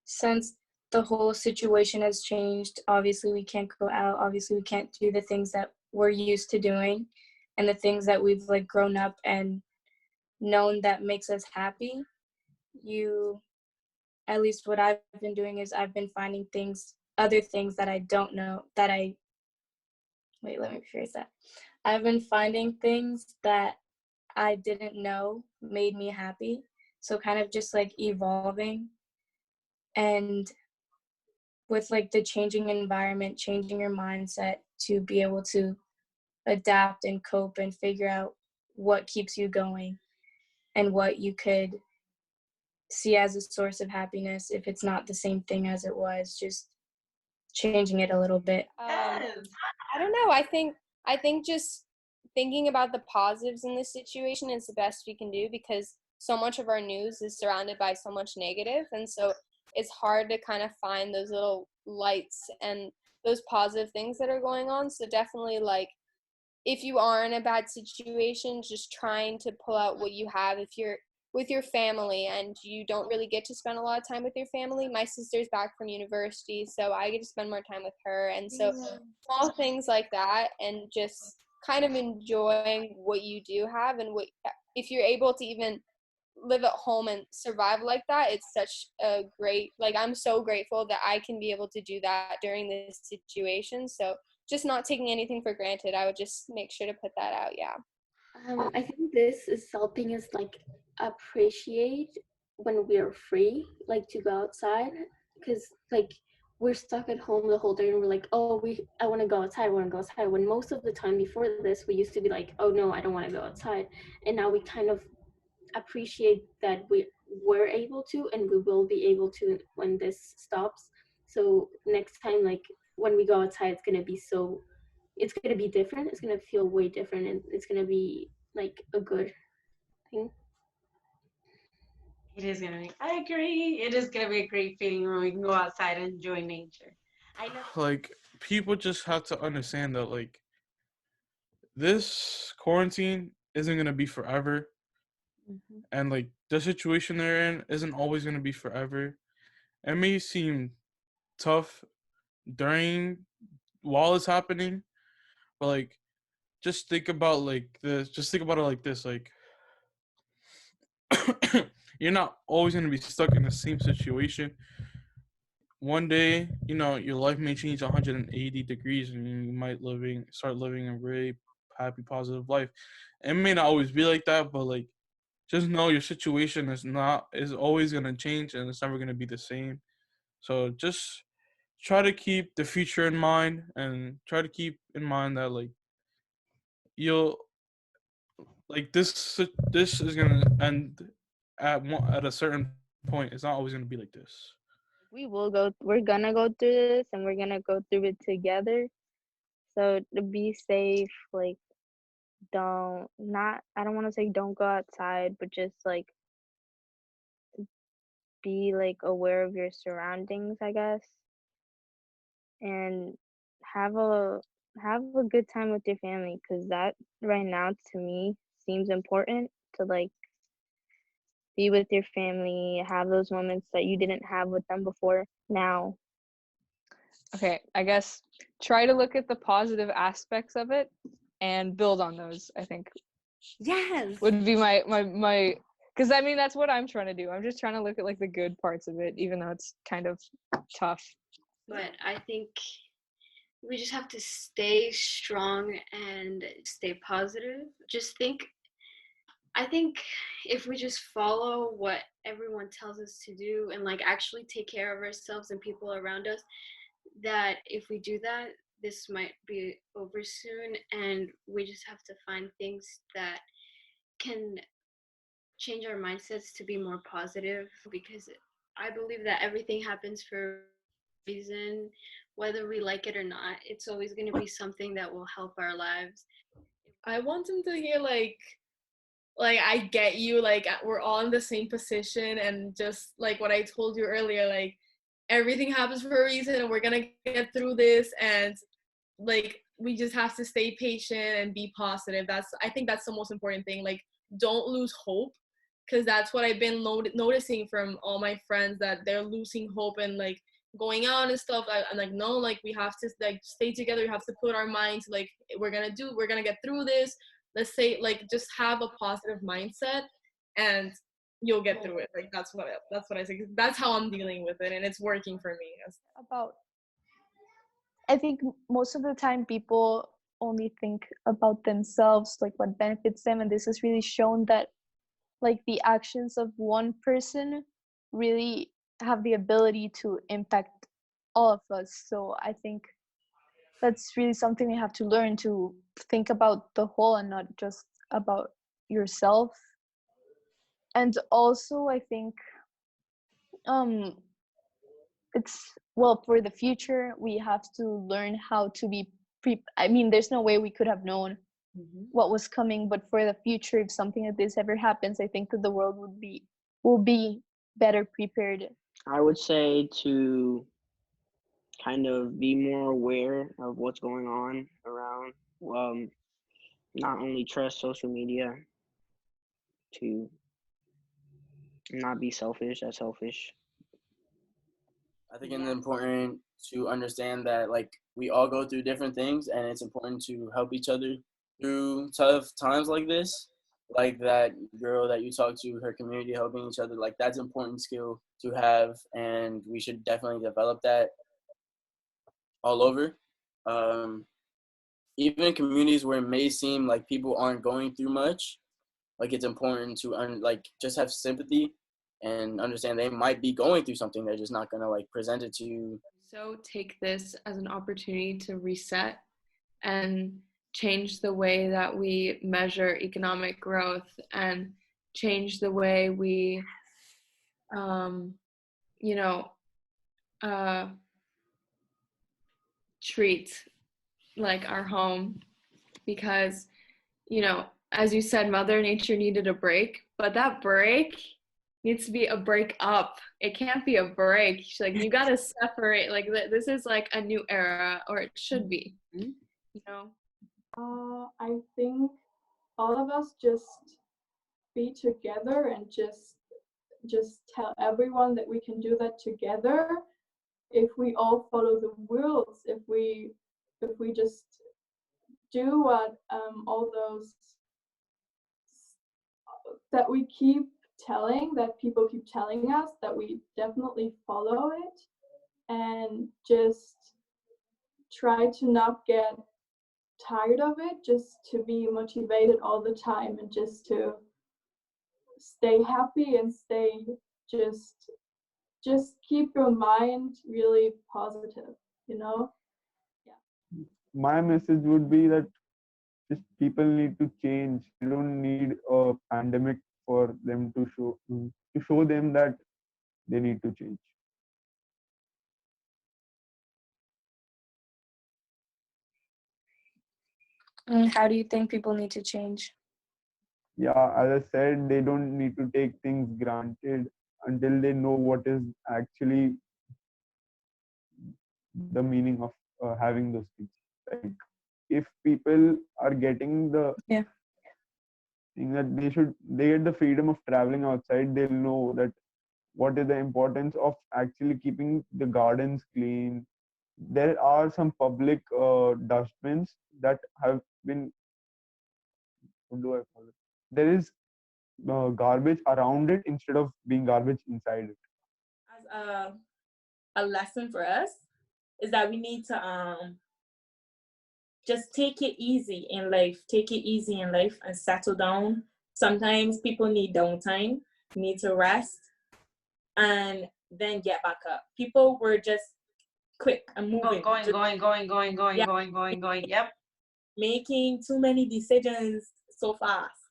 since the whole situation has changed, obviously we can't go out, obviously we can't do the things that we're used to doing and the things that we've like grown up and known that makes us happy. You, at least what I've been doing is I've been finding other things that I don't know, wait, let me rephrase that. I've been finding things that I didn't know made me happy. So kind of just like evolving, and with like the changing environment, changing your mindset to be able to adapt and cope and figure out what keeps you going and what you could see as a source of happiness if it's not the same thing as it was, just changing it a little bit. I don't know. I think just thinking about the positives in this situation is the best we can do, because so much of our news is surrounded by so much negative, and so it's hard to kind of find those little lights and those positive things that are going on. So definitely, like, if you are in a bad situation, just trying to pull out what you have. If you're with your family and you don't really get to spend a lot of time with your family, my sister's back from university, so I get to spend more time with her. And so small things like that, and just kind of enjoying what you do have, and what, if you're able to even live at home and survive like that, it's such a great, like, I'm so grateful that I can be able to do that during this situation. So just not taking anything for granted. I would just make sure to put that out. Yeah. I think this is helping us like appreciate when we're free, like to go outside, because like we're stuck at home the whole day and we're like, oh, I want to go outside, I want to go outside. When most of the time before this, we used to be like, oh no, I don't want to go outside, and now we kind of appreciate that we were able to, and we will be able to when this stops. So next time, like when we go outside, it's gonna be different. It's gonna feel way different, and it's gonna be like a good thing. It is gonna be. I agree. It is gonna be a great feeling when we can go outside and enjoy nature. I know. Like, people just have to understand that, like, this quarantine isn't gonna be forever, and like the situation they're in isn't always gonna be forever. It may seem tough while it's happening, but like, just think about like this. Just think about it like this. Like, you're not always gonna be stuck in the same situation. One day, your life may change 180 degrees, and you might start living a very happy, positive life. It may not always be like that, but like, just know your situation is always gonna change, and it's never gonna be the same. So just try to keep the future in mind, and try to keep in mind that like you'll like this is gonna end at a certain point. It's not always gonna be like this. We're gonna go through this, and we're gonna go through it together. So to be safe, like, I don't want to say don't go outside, but just like be like aware of your surroundings, I guess, and have a good time with your family, because that right now to me seems important, to like be with your family, have those moments that you didn't have with them before now. Okay, I guess try to look at the positive aspects of it and build on those, I think. Yes. Would be my because I mean, that's what I'm trying to do. I'm just trying to look at like the good parts of it, even though it's kind of tough. But I think we just have to stay strong and stay positive. I think if we just follow what everyone tells us to do and like actually take care of ourselves and people around us, that if we do that, this might be over soon, and we just have to find things that can change our mindsets to be more positive, because I believe that everything happens for a reason, whether we like it or not. It's always going to be something that will help our lives. I want them to hear like I get you, like we're all in the same position, and just like what I told you earlier, like everything happens for a reason, and we're gonna get through this, and like we just have to stay patient and be positive. I think that's the most important thing. Like, don't lose hope, because that's what I've been noticing from all my friends, that they're losing hope and like going out and stuff. I'm like, no, like we have to like stay together. We have to put our minds like we're gonna get through this. Let's say like just have a positive mindset and you'll get through it. Like that's what I think. That's how I'm dealing with it, and it's working for me. I think most of the time people only think about themselves, like what benefits them, and this has really shown that like the actions of one person really have the ability to impact all of us. So I think that's really something you have to learn, to think about the whole and not just about yourself. And also I think it's, well, for the future we have to learn how to be I mean, there's no way we could have known what was coming, but for the future, if something like this ever happens, I think that the world will be better prepared. I would say to kind of be more aware of what's going on around. Not only trust social media, to not be selfish. That's selfish. I think it's important to understand that like we all go through different things, and it's important to help each other through tough times like this. Like that girl that you talked to, her community helping each other, like that's an important skill to have, and we should definitely develop that all over. Even in communities where it may seem like people aren't going through much, like it's important to like just have sympathy and understand they might be going through something. They're just not gonna like present it to you. So take this as an opportunity to reset and change the way that we measure economic growth and change the way we, treat like our home, because, as you said, Mother Nature needed a break, but that break needs to be a break up. It can't be a break. Like you gotta separate. Like this is like a new era, or it should be. I think all of us just be together and just tell everyone that we can do that together. If we all follow the rules, if we just do what all those that we keep telling, that people keep telling us, that we definitely follow it, and just try to not get tired of it, just to be motivated all the time, and just to stay happy and stay just keep your mind really positive, My message would be that just people need to change. You don't need a pandemic for them to show them that they need to change. How do you think people need to change? Yeah, as I said, they don't need to take things granted until they know what is actually the meaning of having those things. Like if people are getting the thing that they get the freedom of traveling outside, they'll know that what is the importance of actually keeping the gardens clean. There are some public dustbins that have been, what do I call it? There is garbage around it instead of being garbage inside it. As a lesson for us is that we need to just take it easy in life. Take it easy in life and settle down. Sometimes people need downtime, need to rest, and then get back up. People were just quick and moving. Going. Yep. Making too many decisions so fast,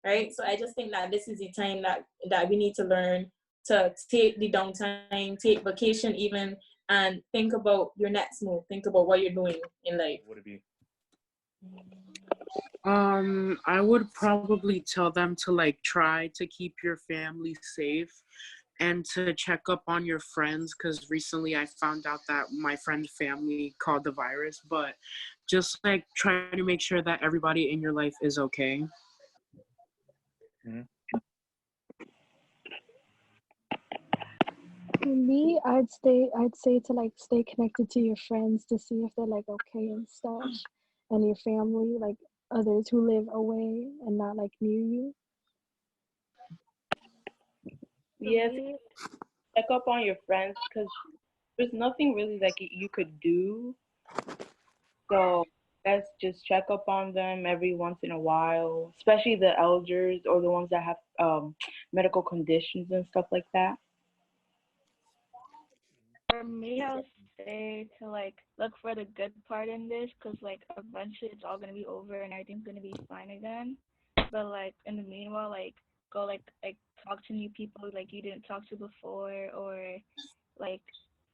right? So I just think that this is the time that we need to learn to take the downtime, take vacation even, and think about your next move. Think about what you're doing in life. What would it be? I would probably tell them to like try to keep your family safe and to check up on your friends, because recently I found out that my friend's family caught the virus, but just like try to make sure that everybody in your life is okay. For me, I'd say to like stay connected to your friends to see if they're like okay and stuff, and your family, like others who live away and not like near you. Yes, check up on your friends because there's nothing really like you could do. So let's just check up on them every once in a while, especially the elders or the ones that have medical conditions and stuff like that. For me, I'll say to like look for the good part in this, cause like eventually it's all gonna be over and everything's gonna be fine again. But like in the meanwhile, like go like talk to new people like you didn't talk to before, or like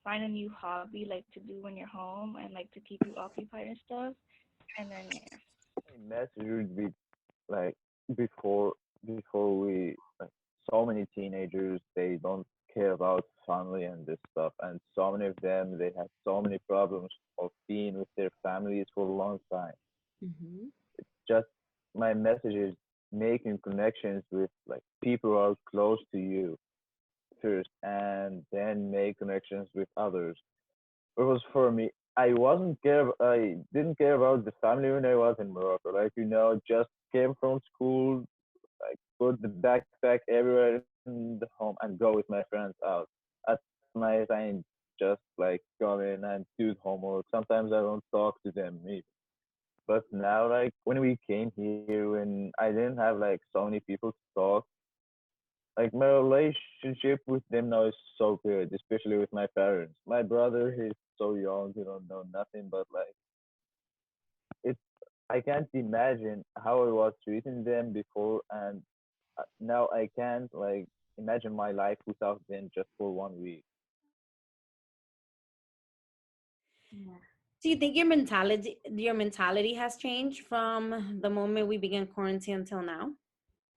find a new hobby like to do when you're home and like to keep you occupied and stuff. And then yeah. Message would be like before before we like so many teenagers they don't care about family and this stuff, and so many of them they have so many problems of being with their families for a long time. Mm-hmm. Just my message is making connections with like people who are close to you first, and then make connections with others. Because for me, I didn't care about the family when I was in Morocco. Like just came from school, like put the backpack everywhere in the home and go with my friends out. At night, I just like come in and do homework. Sometimes I don't talk to them either. But now, like when we came here, when I didn't have like so many people to talk, like my relationship with them now is so good, especially with my parents. My brother, he's so young, he don't know nothing, but like it's I can't imagine how I was treating them before, and now I can't like imagine my life without them just for 1 week. Do you think your mentality has changed from the moment we began quarantine until now?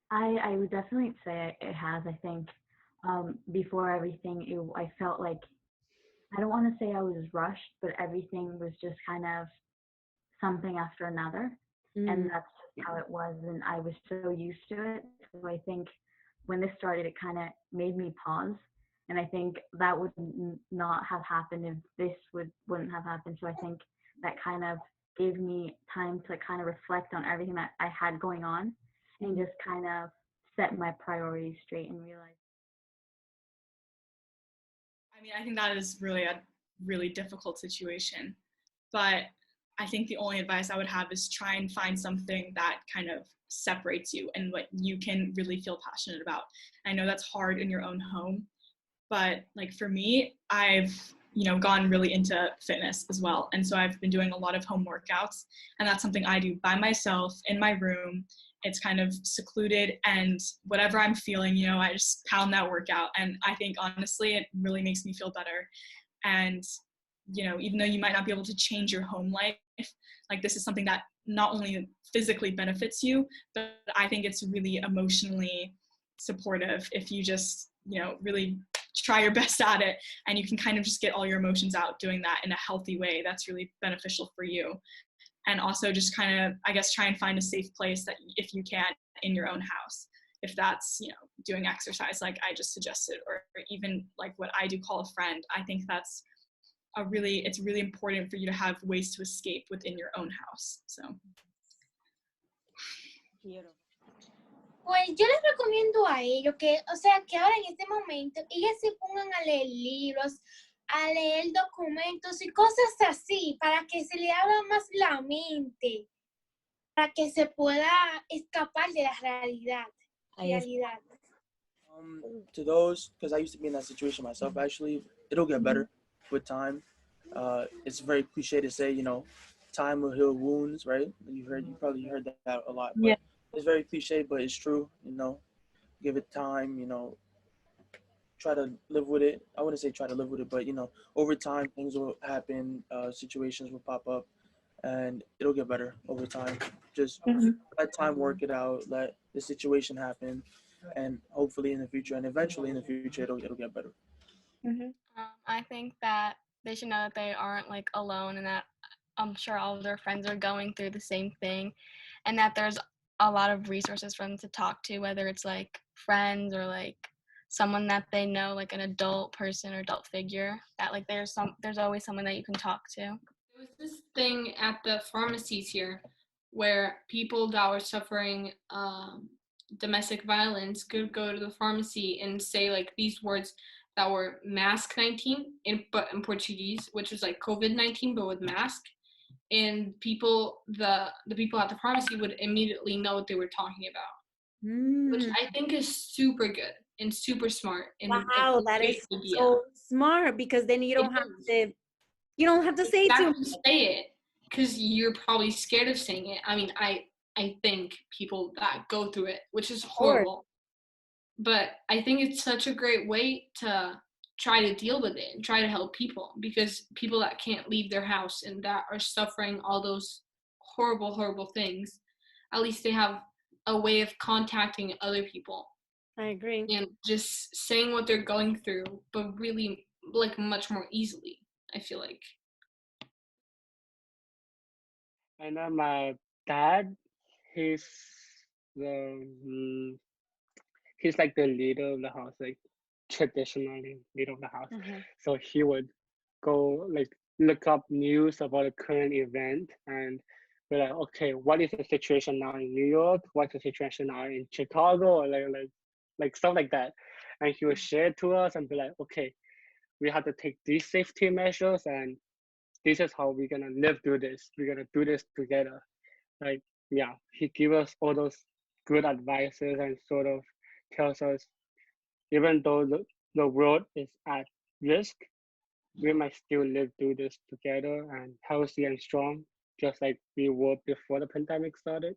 I would definitely say it has. I think before everything, I felt like I don't want to say I was rushed, but everything was just kind of something after another, and Mm. that's just how it was. And I was so used to it. So I think when this started, it kind of made me pause, and I think that would not have happened if this wouldn't have happened. So I think that kind of gave me time to kind of reflect on everything that I had going on, and just kind of set my priorities straight and realize. I mean, I think that is really a really difficult situation. But I think the only advice I would have is try and find something that kind of separates you and what you can really feel passionate about. I know that's hard in your own home, but like for me, I've gone really into fitness as well. And so I've been doing a lot of home workouts, and that's something I do by myself in my room. It's kind of secluded, and whatever I'm feeling, I just pound that workout. And I think honestly, it really makes me feel better. And, even though you might not be able to change your home life, like this is something that not only physically benefits you, but I think it's really emotionally supportive if you just, really try your best at it, and you can kind of just get all your emotions out doing that in a healthy way. That's really beneficial for you. And also just kind of, I guess, try and find a safe place that if you can in your own house, if that's, doing exercise like I just suggested, or even like what I do, call a friend. I think that's it's really important for you to have ways to escape within your own house. So. Pues yo les recomiendo a ellos que, o sea, que ahora en este momento ellos se pongan a leer libros, a leer documentos y cosas así, para que se le abra más la mente, para que se pueda escapar de la realidad. To those, because I used to be in that situation myself, actually, it'll get better with time. It's very cliche to say, time will heal wounds, right? You probably heard that a lot, but it's very cliche, but it's true, give it time, try to live with it. I wouldn't say try to live with it, but, over time, things will happen, situations will pop up, and it'll get better over time. Just let time work it out, let the situation happen, and hopefully in the future, and eventually in the future, it'll get better. I think that they should know that they aren't like alone, and that I'm sure all of their friends are going through the same thing, and that there's a lot of resources for them to talk to, whether it's like friends or like someone that they know, like an adult person or adult figure, that like there's always someone that you can talk to. There was this thing at the pharmacies here where people that were suffering domestic violence could go to the pharmacy and say like these words that were mask 19 but in Portuguese, which was like COVID-19 but with mask, and the people at the pharmacy would immediately know what they were talking about, which I think is super good and super smart. And wow, that is so smart, because then you don't have to say too much. Say it, because you're probably scared of saying it. I mean, I think people that go through it, which is horrible, but I think it's such a great way to try to deal with it and try to help people, because people that can't leave their house and that are suffering all those horrible things, at least they have a way of contacting other people. I agree. And just saying what they're going through, but really like much more easily, I feel like. I know my dad, he's the he's like the leader of the house, like traditionally leader of the house. So he would go like look up news about a current event and be like, okay, what is the situation now in New York? What's the situation now in Chicago? Or like stuff like that. And he would share it to us and be like, okay, we have to take these safety measures and this is how we're gonna live through this. We're gonna do this together. Like, yeah, he gives us all those good advices and sort of tells us, even though the world is at risk, we might still live through this together and healthy and strong, just like we were before the pandemic started.